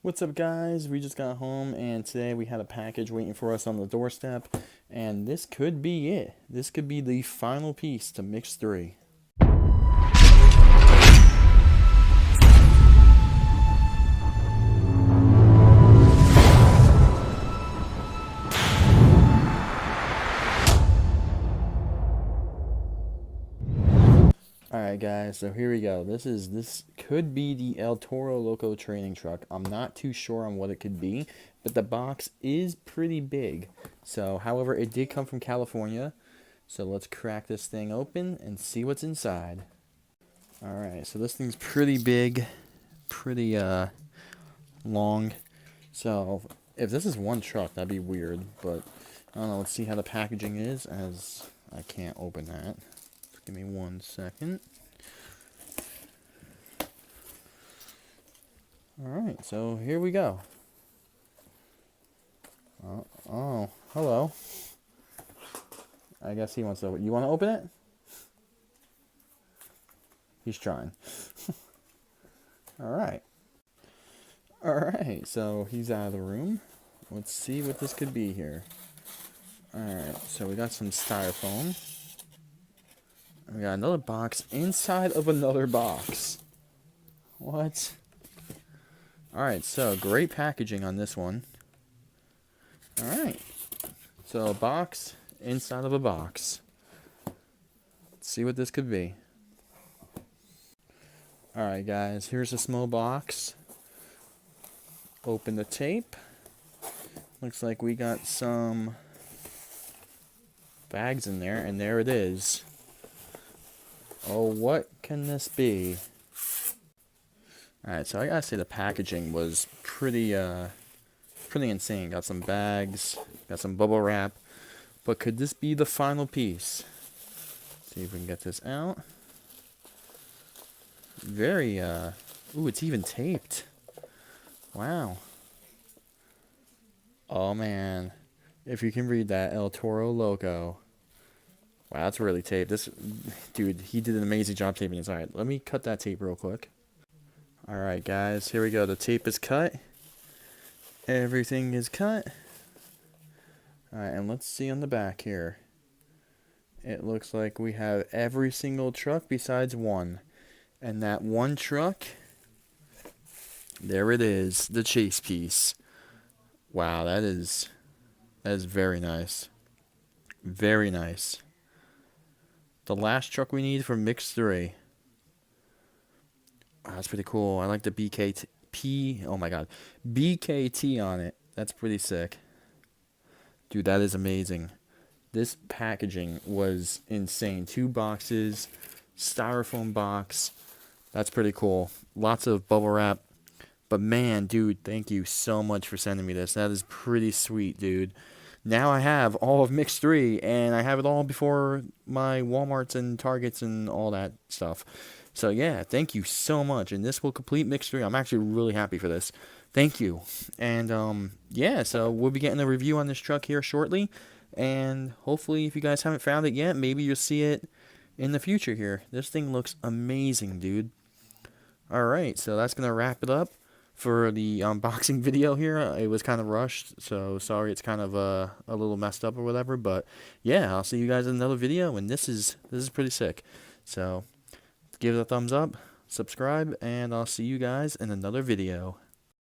What's up, guys? We just got home and today we had a package waiting for us on the doorstep, and this could be it. This could be the final piece to Mix 3. Alright, guys, so here we go. This could be the Toro Loco Training Truck. I'm not too sure on what it could be, but the box is pretty big. So, however, it did come from California. So let's crack this thing open and see what's inside. Alright, so this thing's pretty big, pretty long. So if this is one truck, that'd be weird, but I don't know. Let's see how the packaging is, as I can't open that. Give me 1 second. Alright, so here we go. Oh, hello. I guess he wants to open. You want to open it? He's trying. Alright. Alright, so he's out of the room. Let's see what this could be here. Alright, so we got some styrofoam. We got another box inside of another box. What? Alright, so great packaging on this one. Alright. So a box inside of a box. Let's see what this could be. Alright, guys, here's a small box. Open the tape. Looks like we got some bags in there, and there it is. Oh, what can this be? Alright, so I gotta say the packaging was pretty insane. Got some bags, got some bubble wrap. But could this be the final piece? See if we can get this out. Very, ooh, it's even taped. Wow. Oh, man. If you can read that, El Toro Loco. Wow, that's really taped. This dude, he did an amazing job taping this. Alright, let me cut that tape real quick. Alright, guys, here we go. The tape is cut. Everything is cut. Alright, and let's see on the back here. It looks like we have every single truck besides one. And that one truck, there it is, the chase piece. Wow, that is very nice. Very nice. The last truck we need for Mix 3. Wow, that's pretty cool. I like the oh my god, BKT on it. That's pretty sick. Dude, that is amazing. This packaging was insane. 2 boxes, styrofoam box. That's pretty cool. Lots of bubble wrap. But man, dude, thank you so much for sending me this. That is pretty sweet, dude. Now I have all of Mix 3, and I have it all before my Walmarts and Targets and all that stuff. So yeah, thank you so much, and this will complete Mix 3. I'm actually really happy for this. Thank you. And yeah, so we'll be getting a review on this truck here shortly, and hopefully if you guys haven't found it yet, maybe you'll see it in the future here. This thing looks amazing, dude. Alright, so that's going to wrap it up for the unboxing video here. It was kind of rushed, so sorry it's kind of a little messed up or whatever, but yeah, I'll see you guys in another video, and this is pretty sick. So give it a thumbs up, subscribe, and I'll see you guys in another video.